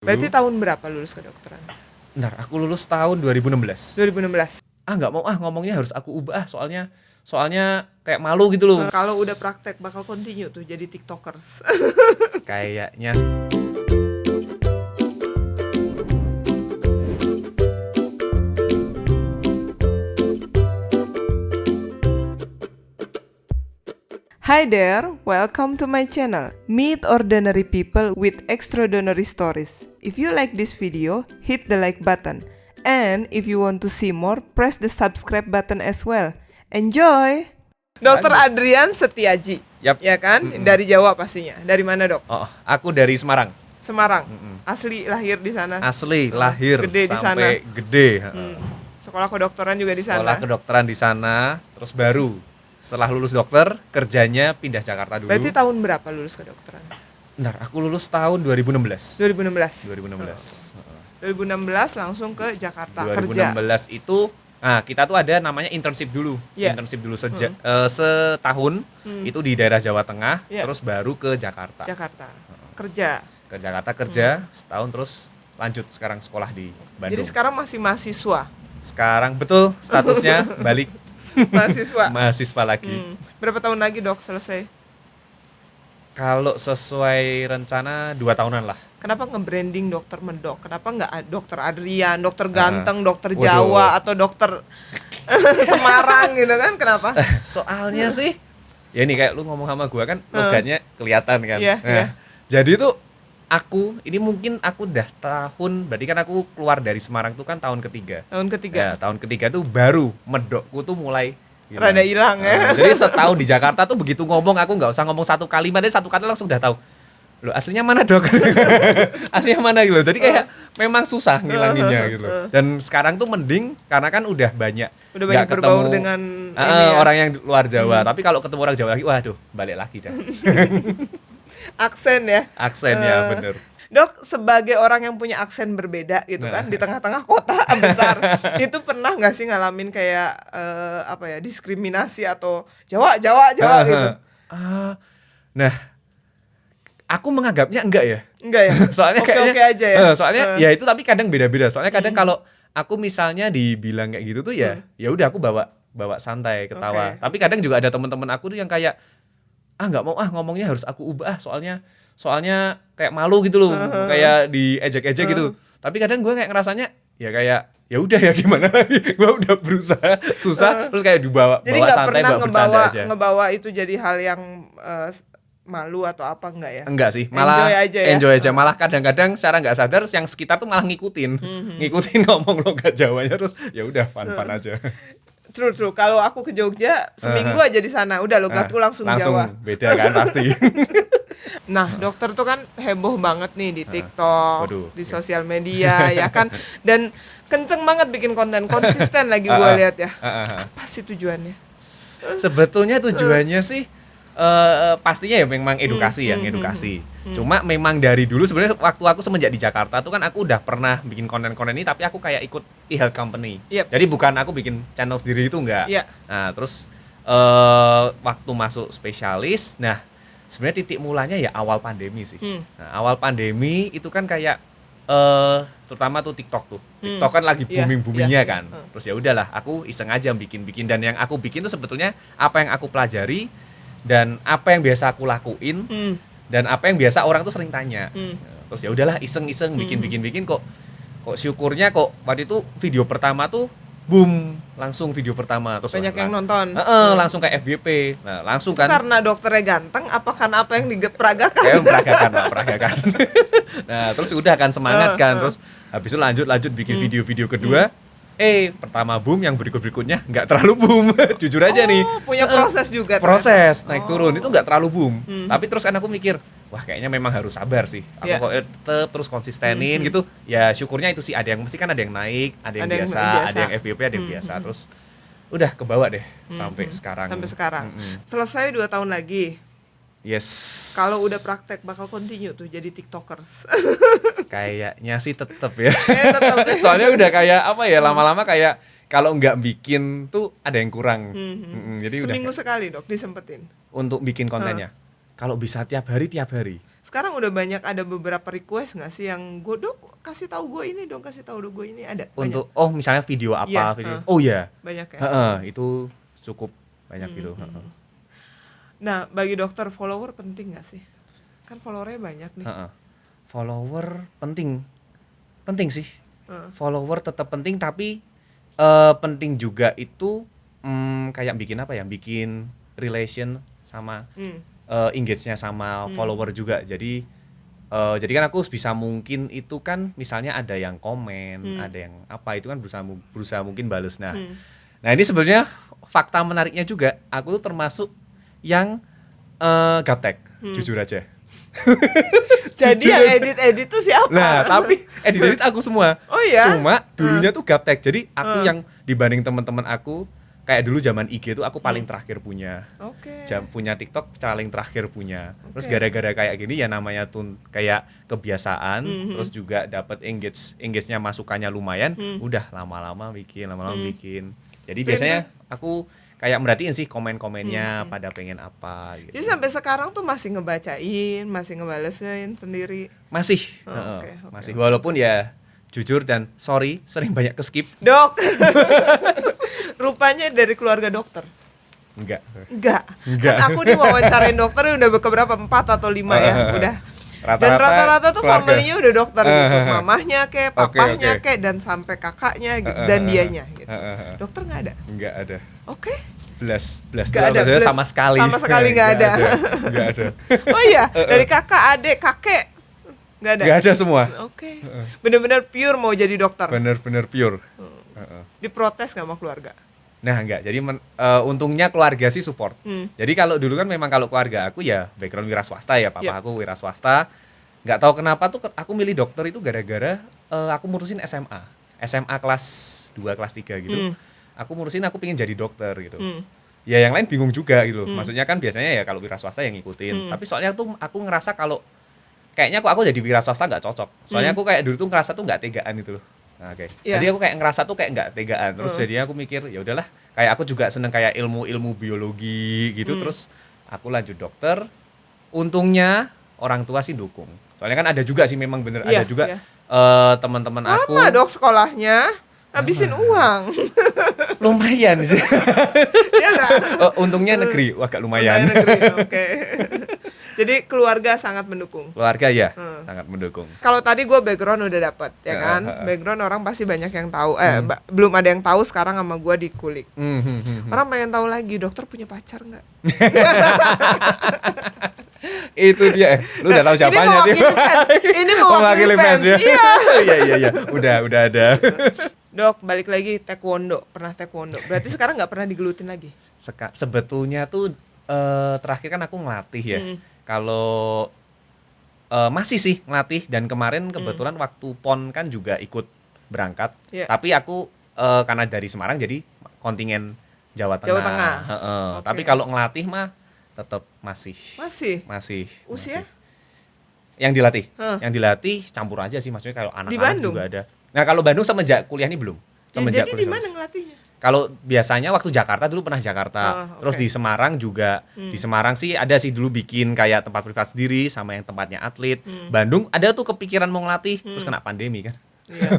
Berarti tahun berapa lulus kedokteran? Bentar, aku lulus tahun 2016. 2016. Nggak mau ngomongnya harus aku ubah soalnya kayak malu gitu loh. Kalau udah praktek bakal continue tuh jadi tiktokers. Kayaknya Hi there, welcome to my channel. Meet ordinary people with extraordinary stories. If you like this video, hit the like button. And if you want to see more, press the subscribe button as well. Enjoy! Dokter Adrian Setiaji. Yap. Ya kan? Dari Jawa pastinya. Dari mana, Dok? aku dari Semarang. Semarang. Asli lahir di sana. Asli lahir Gede di sampai sana. gede. Sekolah kedokteran juga di sana. Sekolah kedokteran di sana, terus baru setelah lulus dokter kerjanya pindah Jakarta dulu. Berarti tahun berapa lulus kedokteran? Bentar, aku lulus tahun 2016. 2016. 2016 2016. langsung ke Jakarta 2016 kerja. itu kita tuh ada namanya internship dulu. Yeah. Internship dulu setahun itu di daerah Jawa Tengah, Yeah. terus baru ke Jakarta. Jakarta. Kerja. Ke Jakarta kerja setahun, terus lanjut sekarang sekolah di Bandung. Jadi sekarang masih mahasiswa. Sekarang betul statusnya balik Mahasiswa. mahasiswa lagi. Berapa tahun lagi, Dok, selesai? Kalau sesuai rencana 2 tahunan lah. Kenapa nge-branding dokter Medok? Kenapa nggak dokter Adrian, dokter ganteng, dokter waduh. Jawa, atau dokter Semarang gitu kan? Kenapa? Soalnya sih ya ini kayak lu ngomong sama gua kan logatnya kelihatan kan. Iya, Nah, iya. jadi tuh ini mungkin aku udah berarti kan aku keluar dari Semarang tuh kan tahun ketiga. Tahun ketiga. Ya, tahun ketiga tuh baru medokku tuh mulai hilang. Rada hilang ya. Jadi setahun di Jakarta tuh begitu ngomong aku nggak usah ngomong satu kalimat, satu kata langsung udah tahu. Loh, aslinya mana, Dok? Aslinya mana gitu. Jadi kayak memang susah ngilanginnya gitu. Dan sekarang tuh mending karena kan udah banyak nggak berbaur dengan ini ya. orang yang luar Jawa. Tapi kalau ketemu orang Jawa lagi, waduh, balik lagi dah. Aksen ya. Aksennya bener. Dok, sebagai orang yang punya aksen berbeda gitu kan di tengah-tengah kota besar, itu pernah nggak sih ngalamin kayak diskriminasi atau Jawa gitu? Nah, aku menganggapnya enggak ya. Enggak ya. Soalnya kayaknya oke aja ya. Soalnya ya itu, tapi kadang beda-beda. Soalnya kadang kalau aku misalnya dibilang kayak gitu tuh ya udah aku bawa santai, ketawa. Okay. Tapi kadang juga ada teman-teman aku tuh yang kayak nggak mau ngomongnya harus aku ubah soalnya kayak malu gitu loh, kayak diejek-ejek gitu. Tapi kadang gue kayak ngerasanya ya kayak ya udah ya gimana lagi, gue udah berusaha susah terus kayak bawa jadi nggak santai, pernah bawa bercanda aja. ngebawa itu jadi hal yang malu atau apa, enggak ya? Enggak sih, malah enjoy aja. Malah kadang-kadang secara nggak sadar yang sekitar tuh malah ngikutin ngomong logat Jawanya, terus ya udah fun aja. True. Kalau aku ke Jogja seminggu aja di sana, udah logatku langsung Jawa. Beda kan pasti. Nah, dokter tuh kan heboh banget nih di TikTok, di sosial media ya kan, dan kenceng banget bikin konten, konsisten lagi gue lihat ya. Apa sih tujuannya? Sebetulnya tujuannya sih pastinya ya memang edukasi. Cuma memang dari dulu sebenarnya waktu aku semenjak di Jakarta tuh kan aku udah pernah bikin konten-konten ini, tapi aku kayak ikut e-health company. Yep. Jadi bukan aku bikin channel sendiri itu enggak. Yeah. Nah, terus waktu masuk spesialis, nah sebenarnya titik mulanya ya awal pandemi sih. Nah, awal pandemi itu kan kayak terutama tuh TikTok tuh. TikTok kan lagi booming-boomingnya kan. Terus ya udahlah, aku iseng aja bikin-bikin, dan yang aku bikin tuh sebetulnya apa yang aku pelajari dan apa yang biasa aku lakuin dan apa yang biasa orang tuh sering tanya. Terus ya udahlah iseng-iseng bikin kok syukurnya kok waktu itu video pertama tuh boom, langsung video pertama terus banyak yang nonton. Langsung kayak FYP. Nah, langsung kan karena dokternya ganteng apa karena apa yang diperagakan? Kayak peragakan. Nah, terus udah kan semangat kan, terus habis itu lanjut bikin video kedua. Pertama boom, yang berikutnya nggak terlalu boom. Jujur aja nih. Punya proses juga. Proses naik turun itu nggak terlalu boom. Tapi terus kan aku mikir, wah kayaknya memang harus sabar sih. Aku kok tetep terus konsistenin gitu. Ya syukurnya itu sih, ada yang mesti kan ada yang naik, ada yang biasa, ada yang FYP, ada yang biasa. Terus udah kebawa deh sampai sekarang. Selesai 2 tahun lagi. Yes. Kalau udah praktek bakal continue tuh jadi tiktokers. Kayaknya sih tetep ya. Soalnya udah kayak apa ya, lama-lama kayak kalau nggak bikin tuh ada yang kurang. Jadi seminggu udah sekali, Dok, disempetin untuk bikin kontennya. Kalau bisa tiap hari Sekarang udah banyak, ada beberapa request nggak sih yang gue, dok kasih tahu gue ini dong, kasih tahu gue ini, ada banyak. Untuk misalnya video apa Iya, video. Oh ya. Banyak ya. Itu cukup banyak gitu. Nah, bagi dokter follower penting nggak sih? Kan followernya banyak nih. Follower penting. Penting sih. Follower tetap penting, tapi penting juga itu kayak bikin apa ya? Bikin relation sama engage-nya sama follower juga. Jadi kan aku bisa mungkin itu kan misalnya ada yang komen, ada yang apa, itu kan berusaha mungkin bales. Nah ini sebenarnya fakta menariknya juga, aku tuh termasuk yang gaptek, jujur aja. Jadi yang edit tuh siapa? Nah, tapi edit aku semua. Oh iya? Cuma dulunya tuh gaptek. Jadi aku yang dibanding teman-teman aku, kayak dulu zaman IG tuh aku paling terakhir punya. Oke. Punya TikTok paling terakhir punya. Terus Oke. gara-gara kayak gini ya namanya tuh kayak kebiasaan, terus juga dapat engage-nya masukannya lumayan, udah lama-lama bikin. Jadi biasanya aku kayak merhatiin sih komen-komennya pada pengen apa gitu. Jadi sampai sekarang tuh masih ngebacain, masih ngebalesin sendiri. Masih, Oke. masih. Walaupun ya jujur dan sorry sering banyak ke-skip. Dok. Rupanya dari keluarga dokter. Enggak. Kan aku diwawancarain dokter udah keberapa, 4 atau 5 ya, udah. Dan rata-rata tuh keluarga. family-nya udah dokter gitu. Mamahnya kek, papahnya Oke. kek, dan sampai kakaknya gitu, dan dianya gitu. Dokter nggak ada. Enggak ada. Oke. Belas Nggak ada, tuh belas. sama sekali. Sama sekali nggak ada. Enggak ada. Oh iya, dari kakak, adik, kakek nggak ada. Enggak ada semua. Oke. Bener-bener pure mau jadi dokter. Bener-bener pure. Diprotes nggak sama keluarga? Nah enggak, jadi untungnya keluarga sih support. Jadi kalau dulu kan memang kalau keluarga aku ya background wira swasta ya, papa aku wira swasta. Nggak tahu kenapa tuh aku milih dokter itu gara-gara aku mutusin SMA kelas 2, kelas 3 gitu. Aku pengen jadi dokter gitu. Ya yang lain bingung juga gitu. Maksudnya kan biasanya ya kalau wira swasta yang ngikutin. Tapi soalnya tuh aku ngerasa kalau kayaknya aku jadi wira swasta nggak cocok. Soalnya aku kayak dulu tuh ngerasa tuh nggak tegaan gitu loh. Nah, oke. Jadi aku kayak ngerasa tuh kayak nggak tegaan. Terus jadinya aku mikir ya udahlah, kayak aku juga seneng kayak ilmu biologi gitu. Terus aku lanjut dokter. Untungnya orang tua sih dukung. Soalnya kan ada juga sih memang bener ada juga teman-teman aku. Lama dok sekolahnya, habisin uang. Lumayan sih. Ya nggak? Untungnya negeri, agak lumayan. Negeri, oke. Jadi keluarga sangat mendukung. Keluarga ya sangat mendukung. Kalau tadi gue background udah dapet ya kan, background orang pasti banyak yang tahu. Belum ada yang tahu sekarang sama gue dikulik. Orang pengen tahu lagi, dokter punya pacar nggak? Itu dia. Lu udah tahu siapanya Ini mewakili fans. ya. Iya. Iya. Udah ada. Dok, balik lagi taekwondo. Pernah taekwondo. Berarti sekarang nggak pernah digelutin lagi? Sebetulnya tuh terakhir kan aku ngelatih ya. Kalau masih sih ngelatih, dan kemarin kebetulan waktu PON kan juga ikut berangkat. Tapi aku karena dari Semarang jadi kontingen Jawa Tengah. Okay. Tapi kalau ngelatih mah tetap masih. Usia? Yang dilatih campur aja sih, maksudnya kalau anak-anak juga ada. Nah, kalau Bandung semenjak kuliah ini belum. Jadi di mana ngelatihnya? Kalau biasanya waktu Jakarta dulu pernah Jakarta. Terus di Semarang juga. Di Semarang sih ada sih dulu bikin kayak tempat privat sendiri sama yang tempatnya atlet. Bandung ada tuh kepikiran mau ngelatih, terus kena pandemi kan.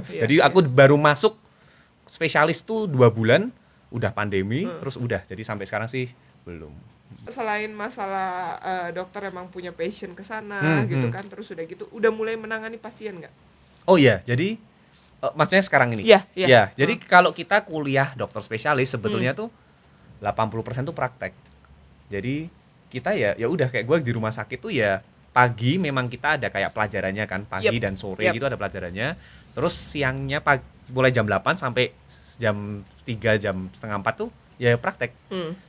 Jadi aku baru masuk spesialis tuh 2 bulan, udah pandemi, terus udah. Jadi sampai sekarang sih belum. Selain masalah dokter emang punya passion ke sana gitu kan, terus udah gitu udah mulai menangani pasien nggak? Oh iya, jadi maksudnya sekarang ini. Iya. Jadi kalau kita kuliah dokter spesialis sebetulnya tuh 80% tuh praktek. Jadi kita ya udah kayak gue di rumah sakit tuh ya pagi memang kita ada kayak pelajarannya kan, pagi dan sore gitu ada pelajarannya. Terus siangnya mulai jam 8 sampai jam 3, jam setengah 4 tuh ya praktek.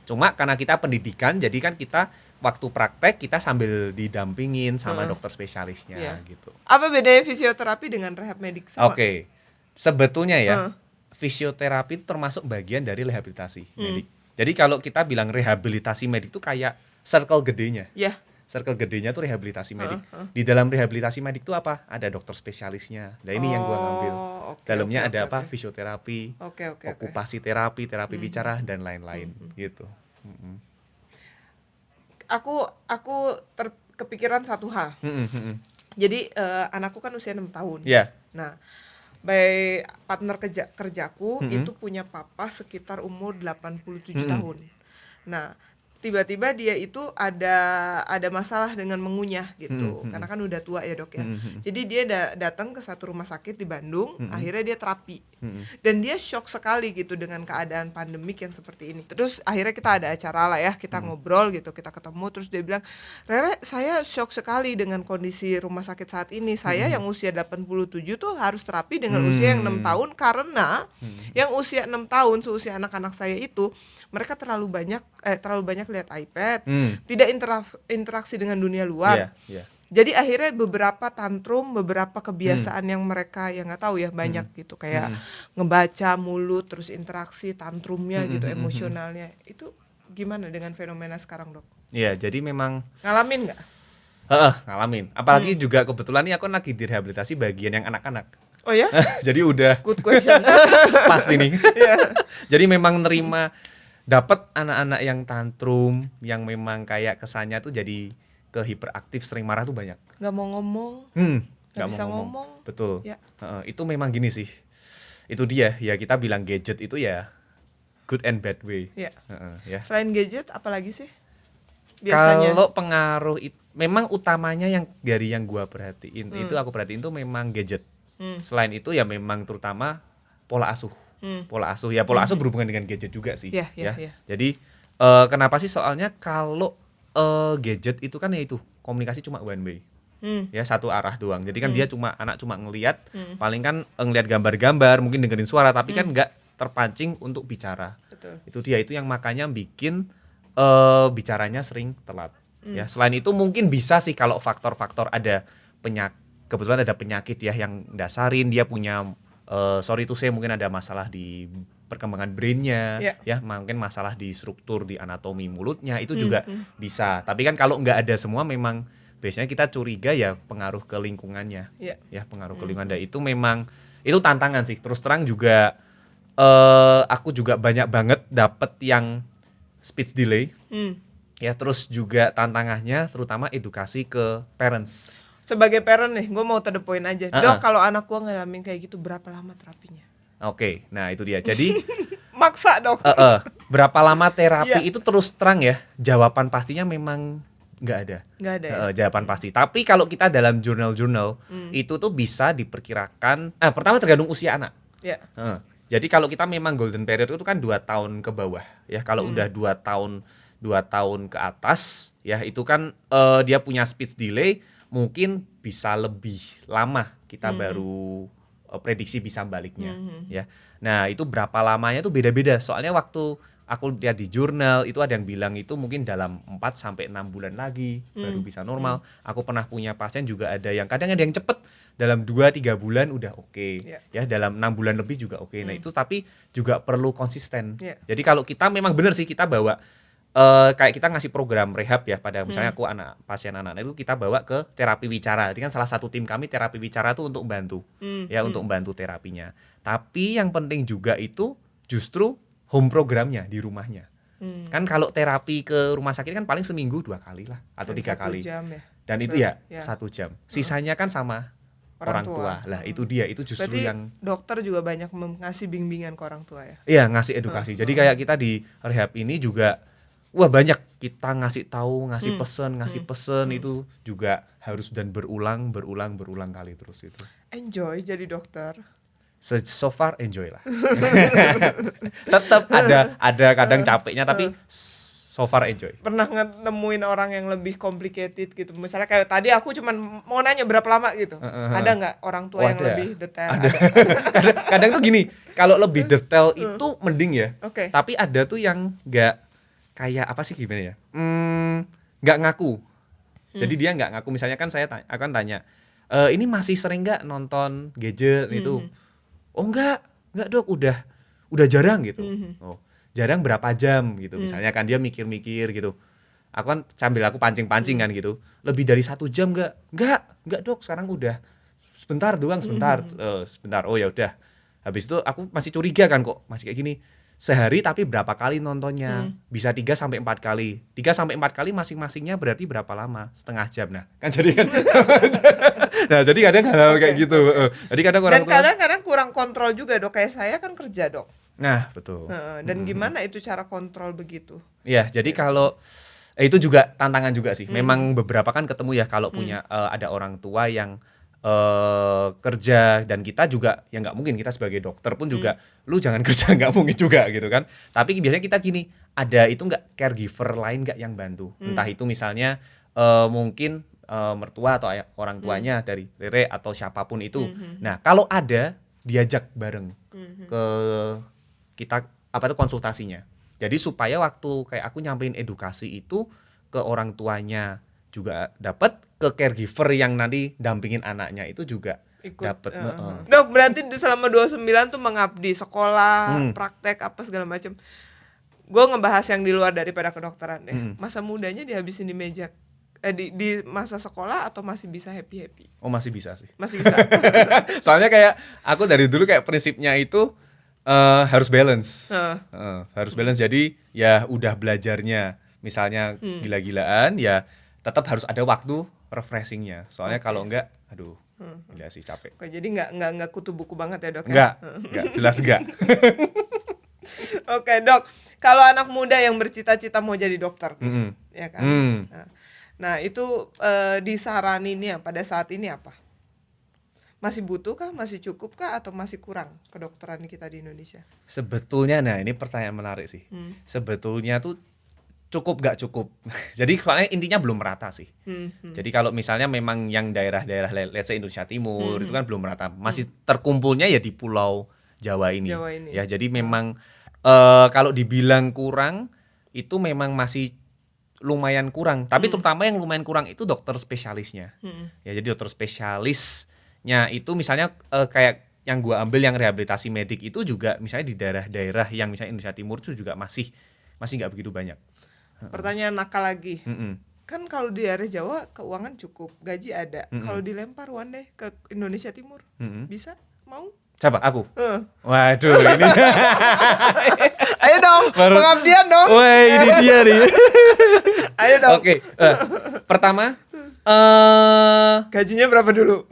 Cuma karena kita pendidikan, jadi kan kita waktu praktek kita sambil didampingin sama dokter spesialisnya gitu. Apa bedanya fisioterapi dengan rehab medik sama? Oke. Sebetulnya ya, fisioterapi itu termasuk bagian dari rehabilitasi medik. Jadi kalau kita bilang rehabilitasi medik itu kayak circle gedenya. Circle gedenya tuh rehabilitasi medik. Di dalam rehabilitasi medik itu apa? Ada dokter spesialisnya. Nah ini yang gua ngambil. Dalamnya ada apa? Fisioterapi, okupasi terapi, terapi bicara dan lain-lain gitu. kepikiran satu hal. Jadi anakku kan usia 6 tahun. Ya. Nah, by partner kerjaku itu punya papa sekitar umur 87 tahun. Nah, tiba-tiba dia itu ada masalah dengan mengunyah gitu. Karena kan udah tua ya, Dok ya. Jadi dia datang ke satu rumah sakit di Bandung, akhirnya dia terapi. Dan dia shock sekali gitu dengan keadaan pandemik yang seperti ini. Terus akhirnya kita ada acara lah ya, kita ngobrol gitu, kita ketemu, terus dia bilang, "Rere, saya shock sekali dengan kondisi rumah sakit saat ini. Saya yang usia 87 tuh harus terapi dengan usia yang 6 tahun karena yang usia 6 tahun seusia anak-anak saya itu mereka terlalu banyak lihat iPad, tidak interaksi dengan dunia luar. Jadi akhirnya beberapa tantrum, beberapa kebiasaan yang mereka yang nggak tahu ya banyak gitu, kayak ngebaca mulut, terus interaksi, tantrumnya gitu, emosionalnya. Itu gimana dengan fenomena sekarang, Dok? Iya, jadi memang Ngalamin nggak? ngalamin. Apalagi juga kebetulan nih aku lagi direhabilitasi bagian yang anak-anak. Oh ya? Jadi udah Good question. pasti nih. Jadi memang nerima dapat anak-anak yang tantrum, yang memang kayak kesannya tuh jadi ke hiperaktif, sering marah tuh banyak. Nggak mau ngomong, Nggak bisa mau ngomong. Betul. Ya. Itu memang gini sih. Itu dia ya, kita bilang gadget itu ya good and bad way. Ya. Ya. Selain gadget, apalagi sih biasanya? Kalau pengaruh memang utamanya yang dari yang gua perhatiin itu aku perhatiin tuh memang gadget. Selain itu ya memang terutama pola asuh. Pola asuh berhubungan dengan gadget juga sih. Ya. Jadi kenapa sih, soalnya kalau gadget itu kan ya itu komunikasi cuma one way. Ya, satu arah doang. Jadi kan dia anak cuma ngelihat, paling kan ngelihat gambar-gambar, mungkin dengerin suara, tapi kan nggak terpancing untuk bicara. Betul. Itu dia, itu yang makanya bikin bicaranya sering telat. Ya, selain itu mungkin bisa sih kalau faktor-faktor ada kebetulan ada penyakit ya yang dasarin dia punya sorry to say mungkin ada masalah di perkembangan brainnya, ya mungkin masalah di struktur di anatomi mulutnya itu juga bisa. Tapi kan kalau nggak ada semua memang biasanya kita curiga ya pengaruh ke lingkungannya, ya pengaruh ke lingkungan. Itu memang itu tantangan sih. Terus terang juga aku juga banyak banget dapet yang speech delay, ya terus juga tantangannya terutama edukasi ke parents. Sebagai parent nih, gue mau to the point aja. Dok, kalau anak gue ngalamin kayak gitu, berapa lama terapinya? Oke, nah itu dia. Jadi maksa, Dok. Berapa lama terapi itu terus terang ya, jawaban pastinya memang nggak ada. Nggak ada ya? Jawaban pasti. Tapi kalau kita dalam jurnal-jurnal itu tuh bisa diperkirakan. Pertama tergantung usia anak. Jadi kalau kita memang golden period itu kan 2 tahun ke bawah. Ya kalau udah 2 tahun ke atas, ya itu kan dia punya speech delay. Mungkin bisa lebih lama kita baru prediksi bisa baliknya, ya. Nah itu berapa lamanya tuh beda-beda. Soalnya waktu aku lihat di jurnal itu ada yang bilang itu mungkin dalam 4-6 bulan lagi baru bisa normal. Aku pernah punya pasien juga ada yang kadang ada yang cepet dalam 2-3 bulan udah oke. Ya dalam 6 bulan lebih juga oke. Nah itu tapi juga perlu konsisten. Jadi kalau kita memang benar sih kita bawa kayak kita ngasih program rehab ya pada misalnya aku pasien anak itu kita bawa ke terapi wicara. Jadi kan salah satu tim kami terapi wicara tuh untuk membantu untuk membantu terapinya. Tapi yang penting juga itu justru home programnya di rumahnya. Kan kalau terapi ke rumah sakit kan paling seminggu 2 kali lah atau 3 kali. Jam ya? Dan itu ya 1 jam. Sisanya kan sama orang tua. Lah itu dia, itu justru berarti yang dokter juga banyak ngasih bimbingan ke orang tua ya? Iya, ngasih edukasi. Jadi kayak kita di rehab ini juga wah banyak kita ngasih tahu, ngasih pesen itu juga harus dan berulang kali terus itu. Enjoy jadi dokter. So far enjoy lah. Tetap ada kadang capeknya tapi so far enjoy. Pernah nemuin orang yang lebih complicated gitu? Misalnya kayak tadi aku cuman mau nanya berapa lama gitu. Ada nggak orang tua yang lebih detail? Ada. Kadang tuh gini, kalau lebih detail itu mending ya. Tapi ada tuh yang nggak kayak apa sih gimana ya? Nggak ngaku. Jadi dia nggak ngaku. Misalnya kan saya akan tanya, ini masih sering nggak nonton gadget itu? Oh enggak Dok, udah jarang gitu. Oh, jarang berapa jam gitu. Misalnya kan dia mikir-mikir gitu. Aku kan sambil aku pancing-pancing kan gitu. Lebih dari 1 jam enggak? Enggak Dok, sekarang udah sebentar doang, sebentar. Oh ya udah. Habis itu aku masih curiga kan kok masih kayak gini. sehari tapi berapa kali nontonnya? Bisa 3 sampai 4 kali. 3 sampai 4 kali masing-masingnya berarti berapa lama? Setengah jam. Nah, kan jadi kan. Nah, jadi kadang hal kayak gitu. Jadi kadang orang Dan kadang-kadang kurang kontrol juga, Dok. Kayak saya kan kerja, Dok. Nah, betul. Dan gimana itu cara kontrol begitu? Iya, jadi kalau itu juga tantangan juga sih. Memang beberapa kan ketemu ya kalau punya ada orang tua yang kerja, dan kita juga ya nggak mungkin, kita sebagai dokter pun juga lu jangan kerja, nggak mungkin juga gitu kan. Tapi biasanya kita gini, ada itu nggak caregiver lain nggak yang bantu, entah itu misalnya mungkin mertua atau orang tuanya dari rere atau siapapun itu. Nah kalau ada, diajak bareng ke kita apa tuh konsultasinya. Jadi supaya waktu kayak aku nyampein edukasi itu ke orang tuanya juga dapat, ke caregiver yang nanti dampingin anaknya itu juga dapat. Dok, berarti selama 29 tuh mengabdi sekolah, praktek apa segala macam. Gue ngebahas yang di luar daripada kedokteran deh. Masa mudanya dihabisin di meja di masa sekolah atau masih bisa happy-happy? Oh, masih bisa sih. Masih bisa. Soalnya kayak aku dari dulu kayak prinsipnya itu harus balance. Harus balance. Jadi ya udah belajarnya misalnya gila-gilaan, ya tetap harus ada waktu refreshingnya. Soalnya kalau enggak, aduh, gila sih, capek. Oke, jadi nggak kutu buku banget ya, Dok? Enggak, jelas enggak. Oke, Dok. Kalau anak muda yang bercita-cita mau jadi dokter, ya kan? Nah, itu disaraninnya pada saat ini apa? Masih butuh kah? Masih cukup kah? Atau masih kurang kedokteran kita di Indonesia? Sebetulnya, nah ini pertanyaan menarik sih. Sebetulnya tuh cukup gak cukup. Jadi soalnya intinya belum merata sih. Jadi kalau misalnya memang yang daerah-daerah let's say Indonesia Timur itu kan belum merata. Masih terkumpulnya ya di Pulau Jawa ini. Ya jadi memang kalau dibilang kurang itu memang masih lumayan kurang. Tapi terutama yang lumayan kurang itu dokter spesialisnya. Ya jadi dokter spesialisnya itu misalnya kayak yang gua ambil yang rehabilitasi medik itu juga misalnya di daerah-daerah yang misalnya Indonesia Timur itu juga masih nggak begitu banyak. Pertanyaan nakal lagi. Kan kalau di daerah Jawa keuangan cukup, gaji ada. Kalau dilempar one day ke Indonesia Timur, bisa? Mau? Siapa? Aku? Waduh, ini. Ayo dong, pengabdian dong. Wah, ini dia nih. Ayo dong. Oke. Pertama, gajinya berapa dulu?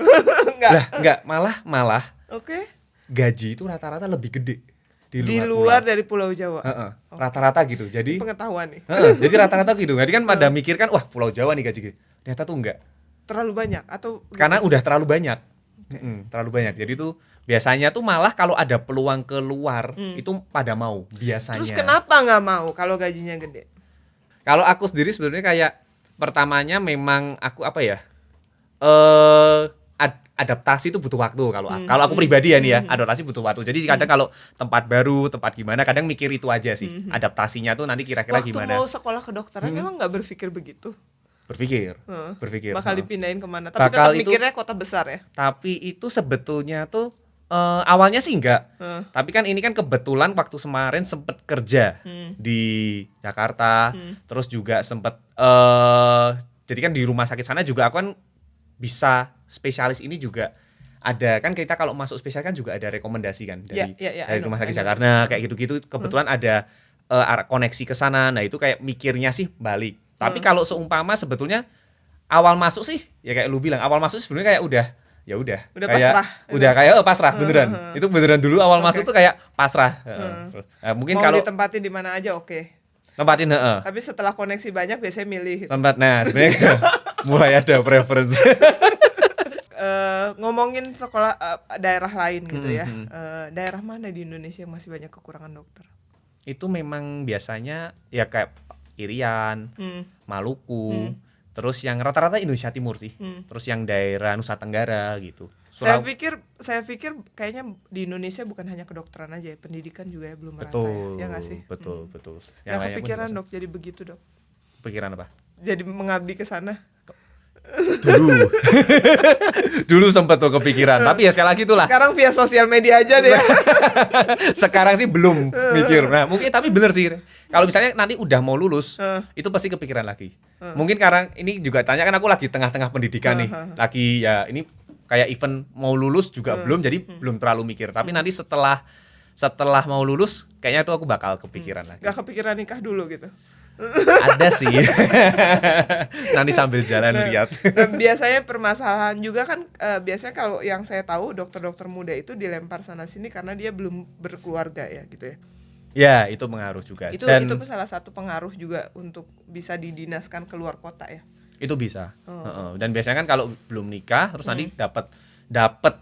Enggak, malah. Oke. Gaji itu rata-rata lebih gede di luar dari Pulau Jawa. Rata-rata gitu. Jadi pengetahuan nih. Jadi rata-rata gitu. Jadi kan pada mikir kan, wah Pulau Jawa nih gaji gede. Ternyata tuh enggak. Terlalu banyak atau karena udah terlalu banyak. Terlalu banyak. Jadi tuh biasanya tuh malah kalau ada peluang keluar itu pada mau biasanya. Terus kenapa nggak mau kalau gajinya gede? Kalau aku sendiri sebenarnya kayak pertamanya memang aku apa ya? Adaptasi itu butuh waktu kalau aku pribadi ya nih ya, adaptasi butuh waktu. Jadi kadang kalau tempat baru, tempat gimana, kadang mikir itu aja sih. Adaptasinya tuh nanti kira-kira gimana. Waktu mau sekolah kedokteran emang nggak berpikir begitu? Berpikir. Bakal dipindahin kemana? Tapi tetap mikirnya kota besar ya? Tapi itu sebetulnya tuh awalnya sih enggak. Tapi kan ini kan kebetulan waktu kemarin sempet kerja di Jakarta. Terus juga sempet jadi kan di rumah sakit sana juga aku kan bisa spesialis ini juga ada kan, kita kalau masuk spesial kan juga ada rekomendasi kan dari rumah sakit Jakarta kayak gitu-gitu. Kebetulan ada koneksi ke sana. Nah itu kayak mikirnya sih balik. Tapi kalau seumpama sebetulnya awal masuk sih ya kayak lu bilang, awal masuk sebenarnya kayak udah kayak pasrah. Udah kayak pasrah beneran. Itu beneran dulu awal masuk tuh kayak pasrah. Mungkin mau kalau ditempatin di mana aja tempatin. Tapi setelah koneksi banyak biasanya milih. Tempat. Nah sebenarnya mulai ada preference. Ngomongin sekolah daerah lain gitu ya. Daerah mana di Indonesia yang masih banyak kekurangan dokter? Itu memang biasanya ya kayak Irian, Maluku, terus yang rata-rata Indonesia Timur sih. Terus yang daerah Nusa Tenggara gitu. Saya pikir kayaknya di Indonesia bukan hanya kedokteran aja ya, pendidikan juga ya belum merata ya nggak sih? Betul. Yang kepikiran dok jadi begitu dok? Pikiran apa? Jadi mengabdi ke sana. Dulu sempat tuh kepikiran, tapi ya sekali lagi itulah. Sekarang via sosial media aja deh. Sekarang sih belum mikir. Nah mungkin tapi bener sih. Kalau misalnya nanti udah mau lulus, itu pasti kepikiran lagi. Mungkin karena ini juga tanya kan, aku lagi tengah-tengah pendidikan nih, lagi ya ini kayak event mau lulus juga belum, jadi belum terlalu mikir. Tapi nanti setelah setelah mau lulus kayaknya tuh aku bakal kepikiran lagi. Gak kepikiran nikah dulu gitu? Ada sih. Nanti sambil jalan lihat. Nah, biasanya permasalahan juga kan, biasanya kalau yang saya tahu dokter-dokter muda itu dilempar sana sini karena dia belum berkeluarga ya gitu ya. Ya, itu pengaruh juga. Itu salah satu pengaruh juga untuk bisa didinaskan keluar kota ya. Itu bisa. Dan biasanya kan kalau belum nikah terus nanti dapat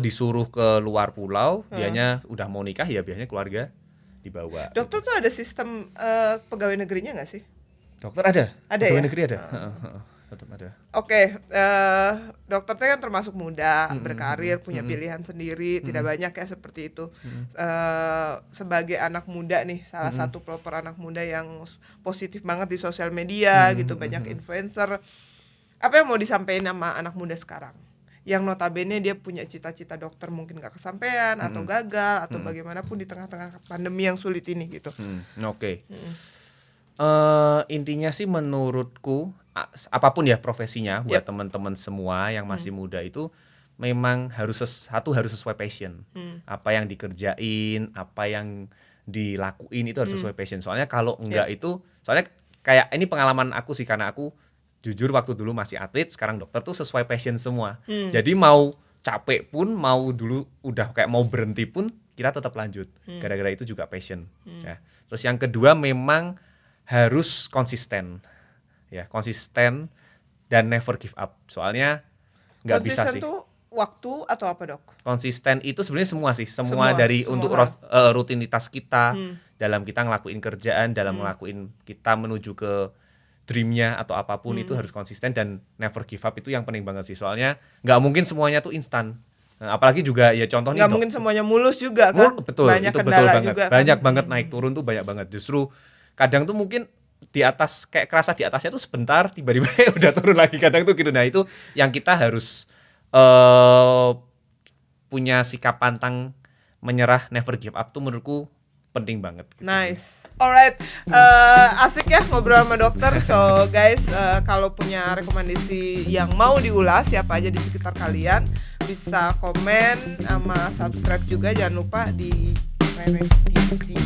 disuruh ke luar pulau, dianya udah mau nikah ya biasanya keluarga dibawa. Dokter tuh ada sistem pegawai negerinya nggak sih? Dokter ada pegawai ya? negeri ada. Tetap ada. Oke, dokter itu kan termasuk muda, berkarir, punya pilihan sendiri, tidak banyak ya seperti itu. Sebagai anak muda nih, salah satu pelopor anak muda yang positif banget di sosial media gitu, banyak influencer. Apa yang mau disampaikan sama anak muda sekarang? Yang notabene dia punya cita-cita dokter mungkin gak kesampaian atau gagal atau bagaimanapun di tengah-tengah pandemi yang sulit ini gitu. Oke. Intinya sih menurutku apapun ya profesinya buat teman-teman semua yang masih muda itu memang harus sesuai passion. Apa yang dikerjain, apa yang dilakuin itu harus sesuai passion. Soalnya kalau enggak itu, soalnya kayak ini pengalaman aku sih, karena aku jujur waktu dulu masih atlet, sekarang dokter tuh sesuai passion semua. Jadi mau capek pun, mau dulu udah kayak mau berhenti pun kita tetap lanjut. Gara-gara itu juga passion. Ya. Terus yang kedua memang harus konsisten. Ya, konsisten dan never give up. Soalnya nggak bisa sih. Konsisten tuh waktu atau apa dok? Konsisten itu sebenarnya semua sih, semua dari semua untuk rutinitas kita, dalam kita ngelakuin kerjaan, dalam ngelakuin kita menuju ke dreamnya atau apapun itu harus konsisten dan never give up. Itu yang penting banget sih, soalnya nggak mungkin semuanya tuh instan. Nah, apalagi juga ya contohnya nggak mungkin semuanya mulus juga kan. Betul, banyak itu betul banget juga, banyak banget naik turun tuh banyak banget. Justru kadang tuh mungkin di atas kayak kerasa di atasnya tuh sebentar, tiba-tiba udah turun lagi, kadang tuh gitu. Nah itu yang kita harus punya sikap pantang menyerah, never give up tuh menurutku penting banget gitu. Nice. Alright, asik ya ngobrol sama dokter. So guys, kalau punya rekomendasi yang mau diulas siapa aja di sekitar kalian, bisa komen sama subscribe juga, jangan lupa di review.